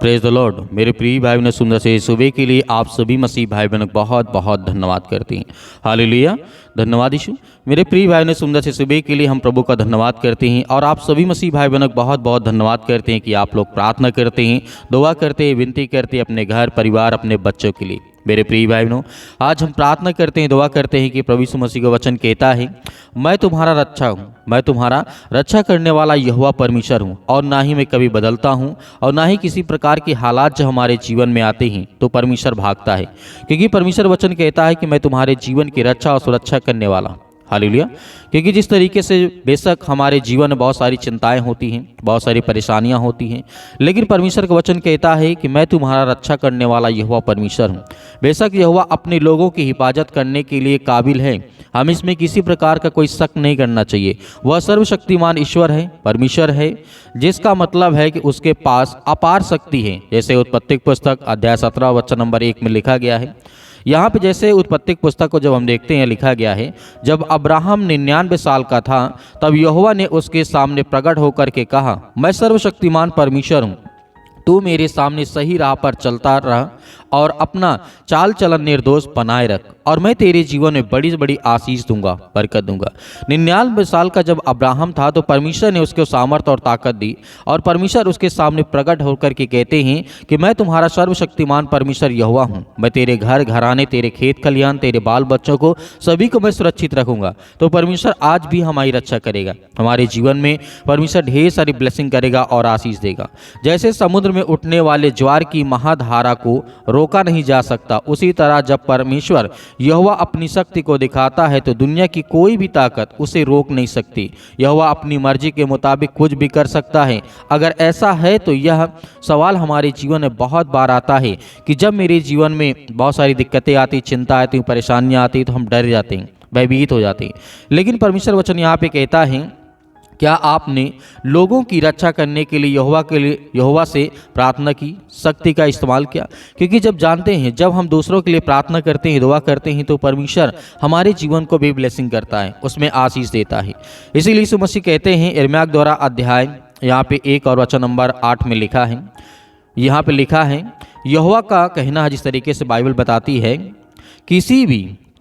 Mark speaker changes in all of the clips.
Speaker 1: Praise the Lord. मेरे प्रिय भाई बहनों, सुंदर से सुबह के लिए आप सभी मसीह भाई बहनों को बहुत बहुत धन्यवाद करते हैं। हालेलुया, धन्यवाद यीशु। मेरे प्रिय भाई बहनों, सुंदर से सुबह के लिए हम प्रभु का धन्यवाद करते हैं और आप सभी मसीह भाई बहनों को बहुत बहुत धन्यवाद करते हैं कि आप लोग प्रार्थना करते हैं, दुआ करते हैं, विनती करते हैं अपने घर परिवार अपने बच्चों के लिए। मेरे प्रिय भाई बहनों, आज हम प्रार्थना करते हैं, दुआ करते हैं कि प्रभु यीशु मसीह का वचन कहता है, मैं तुम्हारा रक्षा हूँ, मैं तुम्हारा रक्षा करने वाला यहोवा परमेश्वर हूँ और ना ही मैं कभी बदलता हूँ और ना ही किसी प्रकार के हालात जो हमारे जीवन में आते हैं तो परमेश्वर भागता है, क्योंकि परमेश्वर वचन कहता है कि मैं तुम्हारे जीवन की रक्षा और सुरक्षा करने वाला। हालेलुया। क्योंकि जिस तरीके से बेशक हमारे जीवन में बहुत सारी चिंताएं होती हैं, बहुत सारी परेशानियां होती हैं, लेकिन परमेश्वर का वचन कहता है कि मैं तुम्हारा रक्षा करने वाला यहोवा परमेश्वर हूं। बेशक यहोवा अपने लोगों की हिफाजत करने के लिए काबिल है, हम इसमें किसी प्रकार का कोई शक नहीं करना चाहिए। वह सर्वशक्तिमान ईश्वर है, परमेश्वर है, जिसका मतलब है कि उसके पास अपार शक्ति है। जैसे उत्पत्ति पुस्तक अध्याय 17 वचन नंबर 1 में लिखा गया है। यहाँ पे जैसे उत्पत्ति पुस्तक को जब हम देखते हैं, लिखा गया है, जब अब्राहम 99 साल का था तब यहोवा ने उसके सामने प्रकट होकर के कहा, मैं सर्वशक्तिमान परमेश्वर हूँ, तू मेरे सामने सही राह पर चलता रह और अपना चाल चलन निर्दोष बनाए रख और मैं तेरे जीवन में बड़ी बड़ी आशीष दूंगा, बरकत दूंगा। 99 साल का जब अब्राहम था तो परमेश्वर ने उसको सामर्थ्य और ताकत दी और परमेश्वर उसके सामने प्रकट होकर के कहते हैं कि मैं तुम्हारा सर्वशक्तिमान परमेश्वर यहोवा हूँ, मैं तेरे घर घराने, तेरे खेत खलिहान, तेरे बाल बच्चों को सभी को मैं सुरक्षित रखूंगा। तो परमेश्वर आज भी हमारी रक्षा करेगा, हमारे जीवन में परमेश्वर ढेर सारी ब्लेसिंग करेगा और आशीष देगा। जैसे समुद्र में उठने वाले ज्वार की महाधारा को रोका नहीं जा सकता, उसी तरह जब परमेश्वर यहोवा अपनी शक्ति को दिखाता है तो दुनिया की कोई भी ताकत उसे रोक नहीं सकती। यहोवा अपनी मर्जी के मुताबिक कुछ भी कर सकता है। अगर ऐसा है तो यह सवाल हमारे जीवन में बहुत बार आता है कि जब मेरे जीवन में बहुत सारी दिक्कतें आती, चिंता आती, परेशानियां आती तो हम डर जाते हैं, भयभीत हो जाते हैं। लेकिन परमेश्वर वचन यहाँ पे कहता है, क्या आपने लोगों की रक्षा करने के लिए यहोवा से प्रार्थना की, शक्ति का इस्तेमाल किया? क्योंकि जब जानते हैं, जब हम दूसरों के लिए प्रार्थना करते हैं, दुआ करते हैं तो परमेश्वर हमारे जीवन को भी ब्लेसिंग करता है, उसमें आशीष देता है। इसीलिए यीशु मसीह कहते हैं, यिर्मयाह द्वारा अध्याय यहाँ पे 1 और वचन नंबर 8 में लिखा है, यहाँ पे लिखा है, यहोवा का कहना है, जिस तरीके से बाइबल बताती है,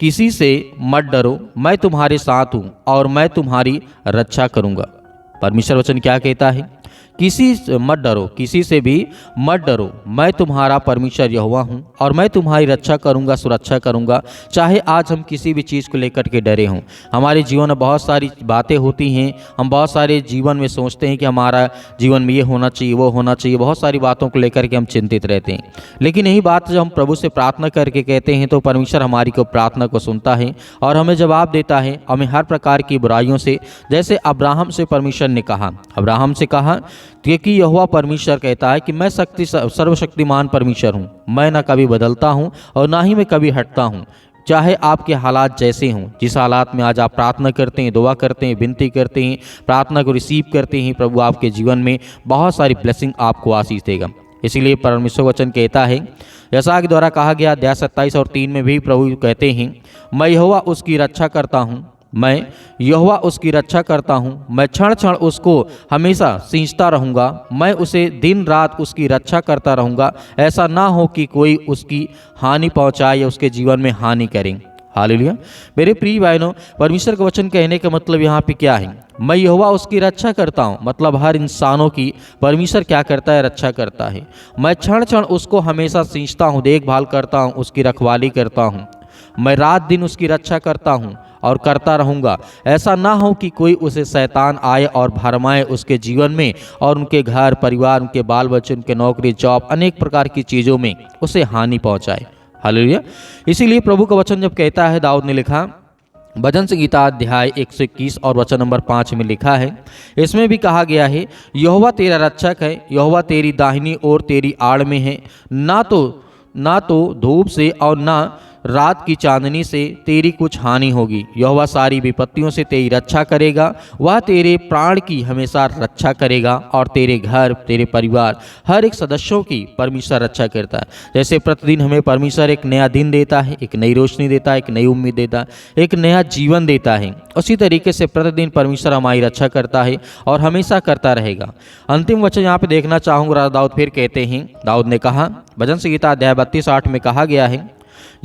Speaker 1: किसी से मत डरो, मैं तुम्हारे साथ हूँ और मैं तुम्हारी रक्षा करूँगा। परमेश्वर वचन क्या कहता है? किसी से मत डरो, किसी से भी मत डरो, मैं तुम्हारा परमेश्वर यहोवा हूँ और मैं तुम्हारी रक्षा करूँगा, सुरक्षा करूँगा। चाहे आज हम किसी भी चीज़ को लेकर के डरे हों, हमारे जीवन में बहुत सारी बातें होती हैं, हम बहुत सारे जीवन में सोचते हैं कि हमारा जीवन में ये होना चाहिए, वो होना चाहिए, बहुत सारी बातों को लेकर के हम चिंतित रहते हैं। लेकिन यही बात जब हम प्रभु से प्रार्थना करके कहते हैं तो परमेश्वर हमारी को प्रार्थना को सुनता है और हमें जवाब देता है, हमें हर प्रकार की बुराइयों से, जैसे अब्राहम से परमेश्वर ने कहा, अब्राहम से कहा, क्योंकि यहोवा परमेश्वर कहता है कि मैं सर्वशक्तिमान परमेश्वर हूँ, मैं ना कभी बदलता हूँ और ना ही मैं कभी हटता हूँ। चाहे आपके हालात जैसे हों, जिस हालात में आज आप प्रार्थना करते हैं, दुआ करते हैं, विनती करते हैं, प्रार्थना को रिसीव करते हैं, प्रभु आपके जीवन में बहुत सारी ब्लेसिंग आपको आशीष देगा। इसीलिए परमेश्वर वचन कहता है, यशायाह के द्वारा कहा गया अध्याय 27 और 3 में भी प्रभु कहते हैं, मैं यहोवा उसकी रक्षा करता हूँ, मैं यहोवा उसकी रक्षा करता हूँ, मैं क्षण क्षण उसको हमेशा सींचता रहूँगा, मैं उसे दिन रात उसकी रक्षा करता रहूँगा, ऐसा ना हो कि कोई उसकी हानि पहुँचाए या उसके जीवन में हानि करें। हालेलुया। मेरे प्रिय भाइयों, परमेश्वर का वचन कहने का मतलब यहाँ पे क्या है? मैं यहोवा उसकी रक्षा करता हूँ, मतलब हर इंसानों की परमेश्वर क्या करता है? रक्षा करता है। मैं क्षण क्षण उसको हमेशा सींचता हूँ, देखभाल करता हूँ, उसकी रखवाली करता हूँ, मैं रात दिन उसकी रक्षा करता हूँ और करता रहूँगा। ऐसा ना हो कि कोई उसे शैतान आए और भरमाए उसके जीवन में और उनके घर परिवार, उनके बाल बच्चे, उनके नौकरी जॉब, अनेक प्रकार की चीज़ों में उसे हानि पहुँचाए। हालेलुया। इसीलिए प्रभु का वचन जब कहता है, दाऊद ने लिखा, भजन संगीता अध्याय 121 और वचन नंबर 5 में लिखा है, इसमें भी कहा गया है, यहोवा तेरा रक्षक है, यहोवा तेरी दाहिनी ओर तेरी आड़ में है, ना तो धूप से और ना रात की चांदनी से तेरी कुछ हानि होगी। यहोवा सारी विपत्तियों से तेरी रक्षा करेगा, वह तेरे प्राण की हमेशा रक्षा करेगा और तेरे घर, तेरे परिवार, हर एक सदस्यों की परमेश्वर रक्षा करता है। जैसे प्रतिदिन हमें परमेश्वर एक नया दिन देता है, एक नई रोशनी देता है, एक नई उम्मीद देता है, एक नया जीवन देता है, उसी तरीके से प्रतिदिन परमेश्वर हमारी रक्षा करता है और हमेशा करता रहेगा। अंतिम वचन यहाँ पे देखना चाहूँगा। राजा दाऊद फिर कहते हैं, दाऊद ने कहा, भजन संहिता अध्याय 32:8 में कहा गया है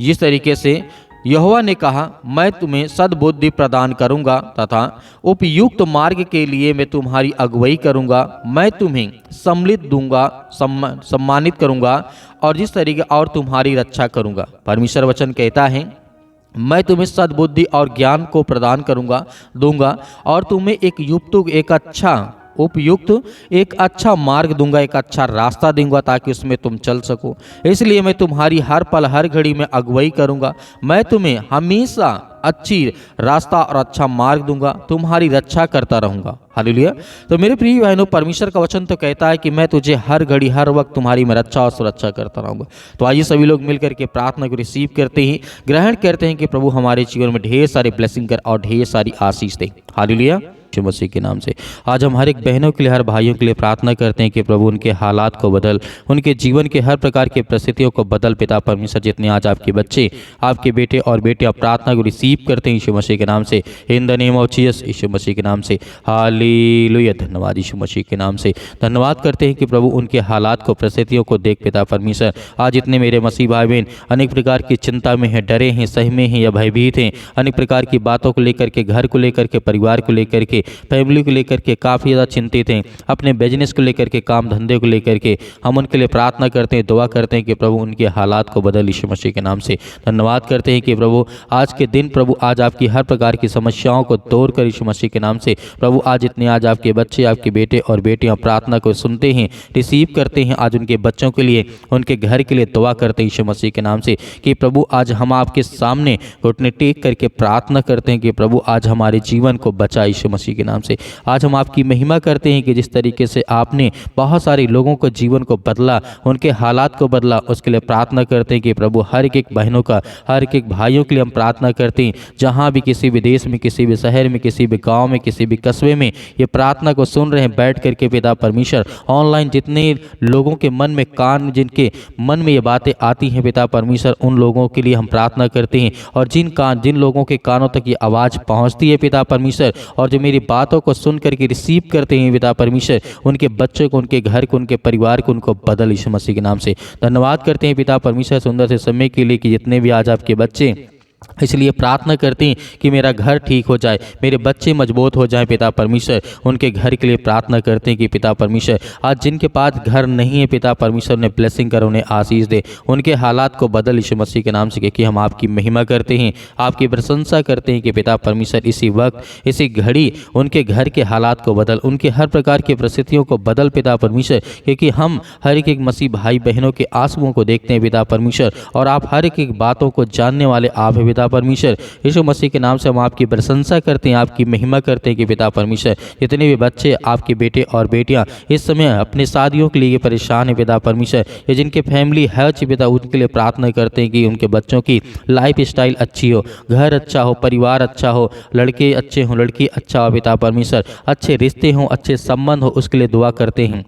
Speaker 1: जिस तरीके से, यहोवा ने कहा, मैं तुम्हें सद्बुद्धि प्रदान करूंगा तथा उपयुक्त मार्ग के लिए मैं तुम्हारी अगुवाई करूंगा। मैं तुम्हें सम्मिलित दूंगा, सम्मानित करूंगा और जिस तरीके और तुम्हारी रक्षा करूंगा। परमेश्वर वचन कहता है, मैं तुम्हें सद्बुद्धि और ज्ञान को प्रदान दूंगा और तुम्हें एक अच्छा मार्ग दूंगा, एक अच्छा रास्ता दूंगा ताकि उसमें तुम चल सको। इसलिए मैं तुम्हारी हर पल हर घड़ी में अगुवाई करूंगा। मैं तुम्हें हमेशा अच्छी रास्ता और अच्छा मार्ग दूंगा, तुम्हारी रक्षा करता रहूंगा। हालेलुया। तो मेरे प्रिय बहनों, परमेश्वर का वचन तो कहता है कि मैं तुझे हर घड़ी हर वक्त तुम्हारी मैं रक्षा और सुरक्षा करता रहूंगा। तो आइए सभी लोग मिलकर के प्रार्थना को रिसीव करते हैं, ग्रहण करते हैं कि प्रभु हमारे जीवन में ढेर सारे ब्लेसिंग कर और ढेर सारी आशीष दे। हालेलुया मसीह के नाम से आज हम हर एक बहनों के लिए, हर भाइयों के लिए प्रार्थना करते हैं कि प्रभु उनके हालात को बदल, उनके जीवन के हर प्रकार की परिस्थितियों को बदल। पिता परमेश्वर, जितने आज आपके बच्चे, आपके बेटे और बेटियां प्रार्थना को रिसीव करते हैं यीशु मसीह के नाम से, in the name of Jesus, Yeshu Masih के नाम से, हालेलुया। धन्यवाद यीशु मसीह के नाम से धन्यवाद करते हैं कि प्रभु उनके हालात को, परिस्थितियों को देख पिता परमेश्वर, आज जितने मेरे मसीह भाई बहन अनेक प्रकार की चिंता में हैं, डरे हैं, सहमे हैं या भयभीत हैं, अनेक प्रकार की बातों को लेकर के, घर को लेकर के, परिवार को लेकर के, फैमिली को लेकर के काफ़ी ज़्यादा चिंतित हैं, अपने बिजनेस को लेकर के, काम धंधे को लेकर के, हम उनके लिए प्रार्थना करते हैं, दुआ करते हैं कि प्रभु उनके हालात को बदल यीशु मसीह के नाम से। धन्यवाद करते हैं कि प्रभु आज के दिन, प्रभु आज आपकी हर प्रकार की समस्याओं को तोड़ कर यीशु मसीह के नाम से, प्रभु आज इतने आज आपके बच्चे, आपके बेटे और बेटियां प्रार्थना को सुनते हैं, रिसीव करते हैं, आज उनके बच्चों के लिए, उनके घर के लिए दुआ करते हैं यीशु मसीह के नाम से कि प्रभु आज हम आपके सामने घुटने टेक करके प्रार्थना करते हैं कि प्रभु आज हमारे जीवन को बचा यीशु मसीह के नाम से। आज हम आपकी महिमा करते हैं कि जिस तरीके से आपने बहुत सारे लोगों को जीवन को बदला, उनके हालात को बदला, उसके लिए प्रार्थना करते हैं कि प्रभु हर एक बहनों का, हर एक भाइयों के लिए हम प्रार्थना करते हैं, जहाँ भी किसी भी देश में, किसी भी शहर में, किसी भी गांव में, किसी भी कस्बे में ये प्रार्थना को सुन रहे हैं बैठ करके पिता परमेश्वर, ऑनलाइन जितने लोगों के मन में जिनके मन में ये बातें आती हैं पिता परमेश्वर, उन लोगों के लिए हम प्रार्थना करते हैं और जिन लोगों के कानों तक ये आवाज़ पहुँचती है पिता परमेश्वर, और जो मेरी बातों को सुन करके रिसीव करते हैं पिता परमेश्वर, उनके बच्चों को, उनके घर को, उनके परिवार को, उनको बदल यीशु मसीह के नाम से। धन्यवाद करते हैं पिता परमेश्वर सुंदर से समय के लिए कि जितने भी आज आपके बच्चे, इसलिए प्रार्थना करते हैं कि मेरा घर ठीक हो जाए, मेरे बच्चे मजबूत हो जाएं पिता परमेश्वर, उनके घर के लिए प्रार्थना करते हैं कि पिता परमेश्वर आज जिनके पास घर नहीं है पिता परमेश्वर ने ब्लेसिंग कर, उन्हें आशीष दे, उनके हालात को बदल यीशु मसीह के नाम से। कि हम आपकी महिमा करते हैं, आपकी प्रशंसा करते हैं कि पिता परमेश्वर इसी वक्त, इसी घड़ी उनके घर के हालात को बदल, उनके हर प्रकार की परिस्थितियों को बदल पिता परमेश्वर, क्योंकि हम हर एक मसीह भाई बहनों के आंसुओं को देखते हैं पिता परमेश्वर, और आप हर एक बातों को जानने वाले आप पिता परमेश्वर। यीशु मसीह के नाम से हम आपकी प्रशंसा करते हैं, आपकी महिमा करते हैं कि पिता परमेश्वर जितने भी बच्चे, आपके बेटे और बेटियां इस समय अपने शादियों के लिए परेशान है पिता परमेश्वर, ये जिनके फैमिली है पिता, उनके लिए प्रार्थना करते हैं कि उनके बच्चों की लाइफ स्टाइल अच्छी हो, घर अच्छा हो, परिवार अच्छा हो, लड़के अच्छे हों, लड़की अच्छा हो पिता परमेश्वर, अच्छे रिश्ते हों, अच्छे संबंध हो, उसके लिए दुआ करते हैं,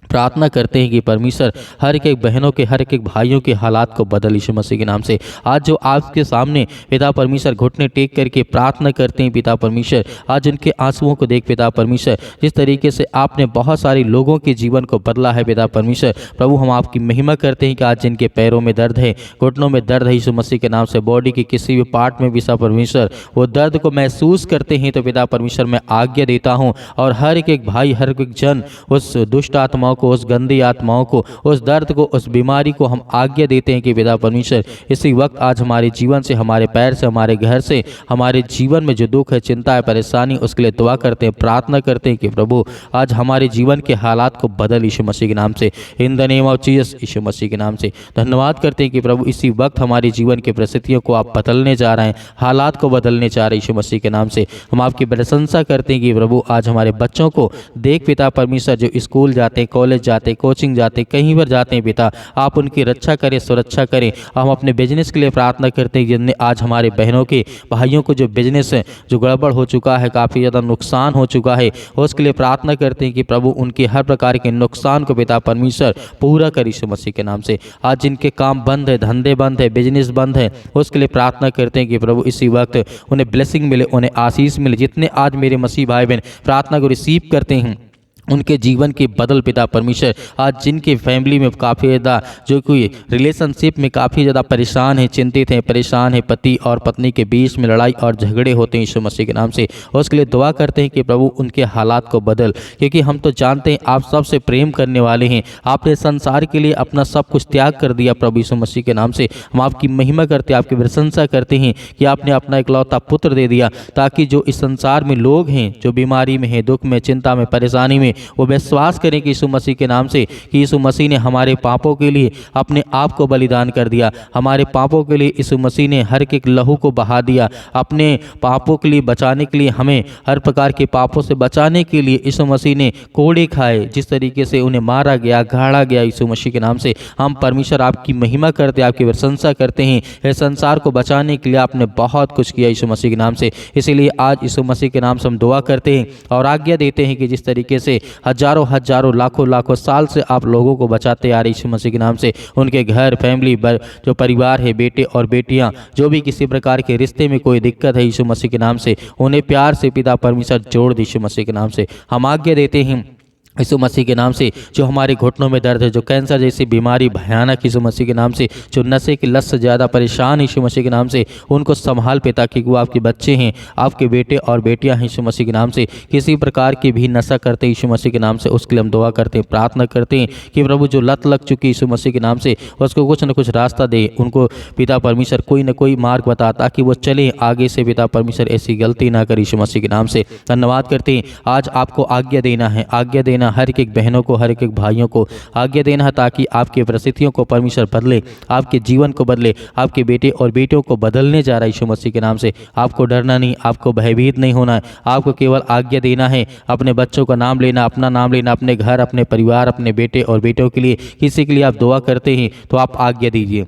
Speaker 1: प्रार्थना करते हैं कि परमेश्वर हर एक बहनों के, हर एक भाइयों के हालात को बदल यीशु मसीह के नाम से। आज जो आपके सामने पिता परमेश्वर घुटने टेक करके प्रार्थना करते हैं पिता परमेश्वर, आज उनके आंसुओं को देख पिता परमेश्वर, जिस तरीके से आपने बहुत सारे लोगों के जीवन को बदला है पिता परमेश्वर, प्रभु हम आपकी महिमा करते हैं कि आज जिनके पैरों में दर्द है, घुटनों में दर्द है यीशु मसीह के नाम से, बॉडी के किसी भी पार्ट में पिता परमेश्वर वो दर्द को महसूस करते हैं, तो पिता परमेश्वर मैं आज्ञा देता हूँ और हर एक भाई, हर एक जन उस दुष्ट आत्माओं को, उस गंदी आत्माओं को, उस दर्द को, उस बीमारी को हम आज्ञा देते हैं कि पिता परमेश्वर इसी वक्त आज हमारे जीवन से, हमारे पैर से, हमारे घर से, हमारे जीवन में जो दुख है, चिंता है, परेशानी, उसके लिए दुआ करते हैं, प्रार्थना करते हैं कि प्रभु आज हमारे जीवन के हालात को बदल यीशु मसीह के नाम से, in the name of Jesus, Yeshu Masih के नाम से। धन्यवाद करते हैं कि प्रभु इसी वक्त हमारे जीवन की परिस्थितियों को आप बदलने जा रहे हैं, हालात को बदलने जा रहे हैं यीशु मसीह के नाम से। हम आपकी प्रशंसा करते हैं कि प्रभु आज हमारे बच्चों को देख पिता परमेश्वर, जो स्कूल जाते हैं, कॉलेज जाते, कोचिंग जाते, कहीं पर जाते हैं पिता, आप उनकी रक्षा करें, सुरक्षा करें। हम अपने बिजनेस के लिए प्रार्थना करते हैं जिनने आज हमारे बहनों के भाइयों को जो बिजनेस है जो गड़बड़ हो चुका है, काफ़ी ज़्यादा नुकसान हो चुका है, उसके लिए प्रार्थना करते हैं कि प्रभु उनके हर प्रकार के नुकसान को पिता परमेश्वर पूरा कर यीशु मसीह के नाम से। आज जिनके काम बंद है, धंधे बंद है, बिजनेस बंद है, उसके लिए प्रार्थना करते हैं कि प्रभु इसी वक्त उन्हें ब्लेसिंग मिले, उन्हें आशीष मिले। जितने आज मेरे मसीह भाई बहन प्रार्थना को रिसीव करते हैं उनके जीवन की बदल पिता परमेश्वर। आज जिनके फैमिली में काफ़ी ज़्यादा जो कोई रिलेशनशिप में काफ़ी ज़्यादा परेशान है, चिंतित हैं, परेशान है, पति और पत्नी के बीच में लड़ाई और झगड़े होते हैं यीशु मसीह के नाम से, उसके लिए दुआ करते हैं कि प्रभु उनके हालात को बदल। क्योंकि हम तो जानते हैं आप सबसे प्रेम करने वाले हैं, आपने संसार के लिए अपना सब कुछ त्याग कर दिया प्रभु यीशु मसीह के नाम से। हम आपकी महिमा करते हैं, आपकी प्रशंसा करते हैं कि आपने अपना इकलौता पुत्र दे दिया ताकि जो इस संसार में लोग हैं जो बीमारी में हैं, दुख में, चिंता में, परेशानी में, वो विश्वास करें कि यीशु मसीह के नाम से कि यीशु मसीह ने हमारे पापों के लिए अपने आप को बलिदान कर दिया। हमारे पापों के लिए यीशु मसीह ने हर एक लहू को बहा दिया। अपने पापों के लिए बचाने के लिए, हमें हर प्रकार के पापों से बचाने के लिए यीशु मसीह ने कोड़े खाए। जिस तरीके से उन्हें मारा गया, गाड़ा गया यीशु मसीह के नाम से, हम परमेश्वर आपकी महिमा करते हैं, आपकी प्रशंसा करते हैं। इस संसार को बचाने के लिए आपने बहुत कुछ किया यीशु मसीह के नाम से। इसीलिए आज यीशु मसीह के नाम से हम दुआ करते हैं और आज्ञा देते हैं कि जिस तरीके से हजारों हजारों लाखों लाखों साल से आप लोगों को बचाते आ रहे यीशु मसीह के नाम से, उनके घर, फैमिली, जो परिवार है, बेटे और बेटियां, जो भी किसी प्रकार के रिश्ते में कोई दिक्कत है यीशु मसीह के नाम से, उन्हें प्यार से पिता परमेश्वर जोड़ दे यीशु मसीह के नाम से। हम आज्ञा देते हैं यीशु मसीह के नाम से, जो हमारे घुटनों में दर्द है, जो कैंसर जैसी बीमारी भयानक यीशु मसीह के नाम से, जो नशे की लत से ज़्यादा परेशान यीशु मसीह के नाम से, उनको संभाल पिता, क्योंकि वो आपके बच्चे हैं, आपके बेटे और बेटियां हैं यीशु मसीह के नाम से। किसी प्रकार की भी नशा करते यीशु मसीह के नाम से, उसके लिए हम दुआ करते हैं, प्रार्थना करते हैं कि प्रभु जो लत लग चुकी यीशु मसीह के नाम से, उसको कुछ न कुछ रास्ता दे, उनको पिता परमेश्वर कोई न कोई मार्ग बता ताकि वो चले आगे से। पिता परमेश्वर ऐसी गलती ना करे यीशु मसीह के नाम से। धन्यवाद करते हैं। आज आपको आज्ञा देना है, आज्ञा देना हर एक बहनों को, हर एक भाइयों को आज्ञा देना है ताकि आपकी परिस्थितियों को परमेश्वर बदले, आपके जीवन को बदले, आपके बेटे और बेटियों को बदलने जा रहा है यीशु मसीह के नाम से। आपको डरना नहीं, आपको भयभीत नहीं होना है, आपको केवल आज्ञा देना है, अपने बच्चों का नाम लेना, अपना नाम लेना, अपने घर, अपने परिवार, अपने बेटे और बेटियों के लिए, किसी के लिए आप दुआ करते हैं तो आप आज्ञा दीजिए,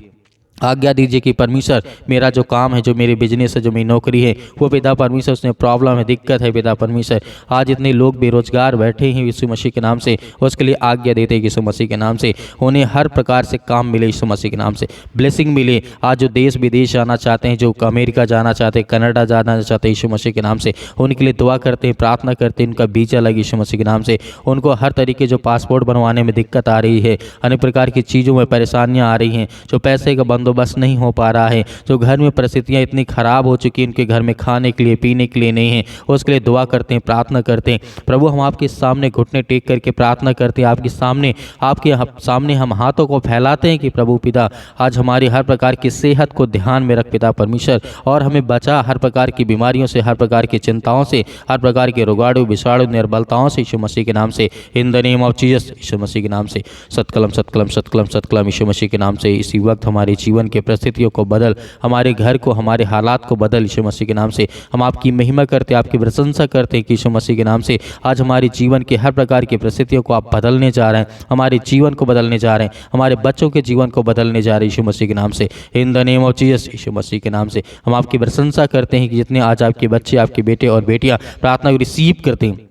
Speaker 1: आज्ञा दीजिए कि परमेश्वर मेरा जो काम है, जो मेरी बिजनेस है, जो मेरी नौकरी है, वो पिता परमेश्वर उसमें प्रॉब्लम है, दिक्कत है पिता परमेश्वर। आज इतने लोग बेरोजगार बैठे हैं यीशु मसीह के नाम से, उसके लिए आज्ञा देते हैं यीशु मसीह के नाम से, उन्हें हर प्रकार से काम मिले यीशु मसीह के नाम से, ब्लेसिंग मिले। आज जो देश विदेश जाना चाहते हैं, जो अमेरिका जाना चाहते हैं, कनाडा जाना चाहते हैं यीशु मसीह के नाम से, उनके लिए दुआ करते हैं, प्रार्थना करते हैं, उनका वीजा लगे यीशु मसीह के नाम से। उनको हर तरीके जो पासपोर्ट बनवाने में दिक्कत आ रही है, अनेक प्रकार की चीज़ों में परेशानियाँ आ रही हैं, जो पैसे का बंदोबस्त नहीं हो पा रहा है, जो घर में परिस्थितियां इतनी खराब हो चुकी हैं, उनके घर में खाने के लिए, पीने के लिए नहीं है, उसके लिए दुआ करते हैं, प्रार्थना करते हैं। प्रभु हम आपके सामने घुटने टेक करके प्रार्थना करते हैं, आपके सामने हम हाथों को फैलाते हैं कि प्रभु पिता आज हमारी हर प्रकार की सेहत को ध्यान में रख पिता परमेश्वर, और हमें बचा हर प्रकार की बीमारियों से, हर प्रकार की चिंताओं से, हर प्रकार के रोगाणु, विषाणु, निर्बलताओं से यीशु मसीह के नाम से, in the name of Jesus Yeshu Masih के नाम से। सत्कलम सत्कलम सत्कलम सत्कलम यीशु मसीह के नाम से। इसी वक्त हमारे जीवन के परिस्थितियों को बदल, हमारे घर को, हमारे हालात को बदल यीशु मसीह के नाम से। हम आपकी महिमा करते हैं, आपकी प्रशंसा करते हैं कि यीशु मसीह के नाम से आज हमारे जीवन के हर प्रकार की परिस्थितियों को आप बदलने जा रहे हैं, हमारे जीवन को बदलने जा रहे हैं, हमारे बच्चों के जीवन को बदलने जा रहे हैं यीशु मसीह के नाम से, in the name of Jesus Yeshu Masih के नाम से। हम आपकी प्रशंसा करते हैं कि जितने आज आपके बच्चे, आपके बेटे और बेटियां प्रार्थना को रिसीव करते हैं,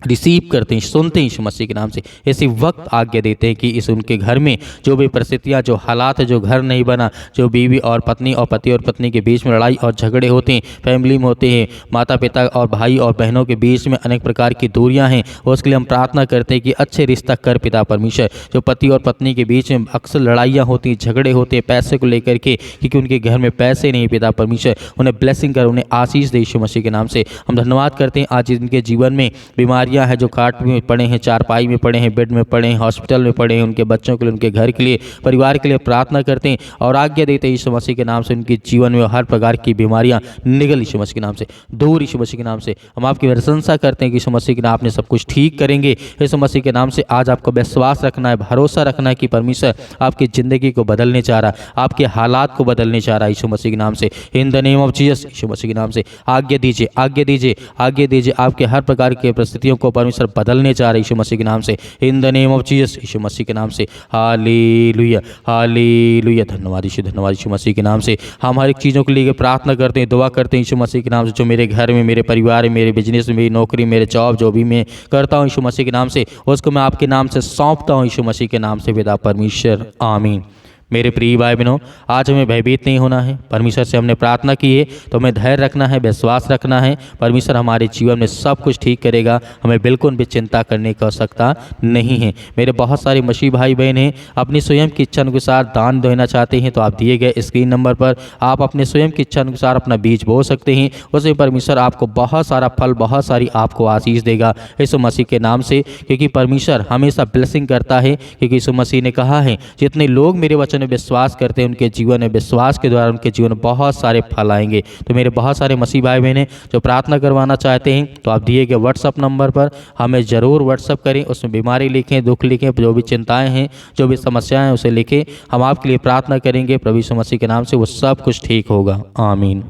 Speaker 1: सुनते हैं यीशु मसीह के नाम से, इसी वक्त आज्ञा देते हैं कि इस उनके घर में जो भी परिस्थितियां, जो हालात है, जो घर नहीं बना, जो बीवी और पत्नी और पति और पत्नी के बीच में लड़ाई और झगड़े होते हैं, फैमिली में होते हैं, माता पिता और भाई और बहनों के बीच में अनेक प्रकार की दूरियां हैं, उसके लिए हम प्रार्थना करते हैं कि अच्छे रिश्ता कर पिता परमेश्वर। जो पति और पत्नी के बीच में अक्सर लड़ाइयाँ होती हैं, झगड़े होते हैं पैसे को लेकर के, क्योंकि उनके घर में पैसे नहीं पिता परमेश्वर, उन्हें ब्लेसिंग कर, उन्हें आशीष दे यीशु मसीह के नाम से। हम धन्यवाद करते हैं आज इनके जीवन में बीमारियाँ है, जो खाट में पड़े हैं, चारपाई में पड़े हैं, बेड में पड़े हैं, हॉस्पिटल में पड़े हैं, उनके बच्चों के लिए, उनके घर के लिए, परिवार के लिए प्रार्थना करते हैं और आज्ञा देते हैं यीशु मसीह के नाम से उनके जीवन में हर प्रकार की बीमारियां निकल यीशु मसीह के नाम से दूर, यीशु मसीह के नाम से। हम आपकी प्रशंसा करते हैं कि यीशु मसीह के नाम आपने सब कुछ ठीक करेंगे। यीशु मसीह के नाम से आज आपको विश्वास रखना है, भरोसा रखना है कि परमेश्वर आपकी ज़िंदगी को बदलने चाह रहा है, आपके हालात को बदलने चाह रहा है यीशु मसीह के नाम से, in the name of Jesus Yeshu Masih के नाम से। आज्ञा दीजिए, आज्ञा दीजिए, आज्ञा दीजिए, आपके हर प्रकार की परिस्थितियों को परमेश्वर बदलने जा रहे यीशु मसीह के नाम से, in the name of Jesus, Yeshu Masih के नाम से। Hallelujah, hallelujah. धन्यवाद यीशु मसीह के नाम से। हम हर एक चीज़ों के लिए प्रार्थना करते हैं, दुआ करते हैं यीशु मसीह के नाम से। जो मेरे घर में, मेरे परिवार में, मेरे बिजनेस में, मेरी नौकरी, मेरे जॉब, जो भी मैं करता हूँ यीशु मसीह के नाम से, उसको मैं आपके नाम से सौंपता हूँ यीशु मसीह के नाम से, पिता परमेश्वर, आमीन। मेरे प्रिय भाई बहनों, आज हमें भयभीत नहीं होना है। परमेश्वर से हमने प्रार्थना की है तो हमें धैर्य रखना है, विश्वास रखना है। परमेश्वर हमारे जीवन में सब कुछ ठीक करेगा, हमें बिल्कुल भी चिंता करने की आवश्यकता नहीं है। मेरे बहुत सारे मसीह भाई बहन हैं, अपनी स्वयं की इच्छा अनुसार दान देना चाहते हैं, तो आप दिए गए स्क्रीन नंबर पर आप अपने स्वयं की इच्छा अनुसार अपना बीज बो सकते हैं। उसमें परमेश्वर आपको बहुत सारा फल, बहुत सारी आपको आशीष देगा यीशु मसीह के नाम से, क्योंकि परमेश्वर हमेशा ब्लेसिंग करता है। क्योंकि यीशु मसीह ने कहा है, जितने लोग मेरे वचन में विश्वास करते हैं उनके जीवन में, विश्वास के द्वारा उनके जीवन में बहुत सारे फल आएंगे। तो मेरे बहुत सारे मसीह भाई बहन हैं जो प्रार्थना करवाना चाहते हैं, तो आप दिए गए व्हाट्सअप नंबर पर हमें ज़रूर व्हाट्सअप करें। उसमें बीमारी लिखें, दुख लिखें, जो भी चिंताएं हैं, जो भी समस्याएं हैं, उसे लिखें। हम आपके लिए प्रार्थना करेंगे। प्रभु यीशु मसीह के नाम से वो सब कुछ ठीक होगा। आमीन।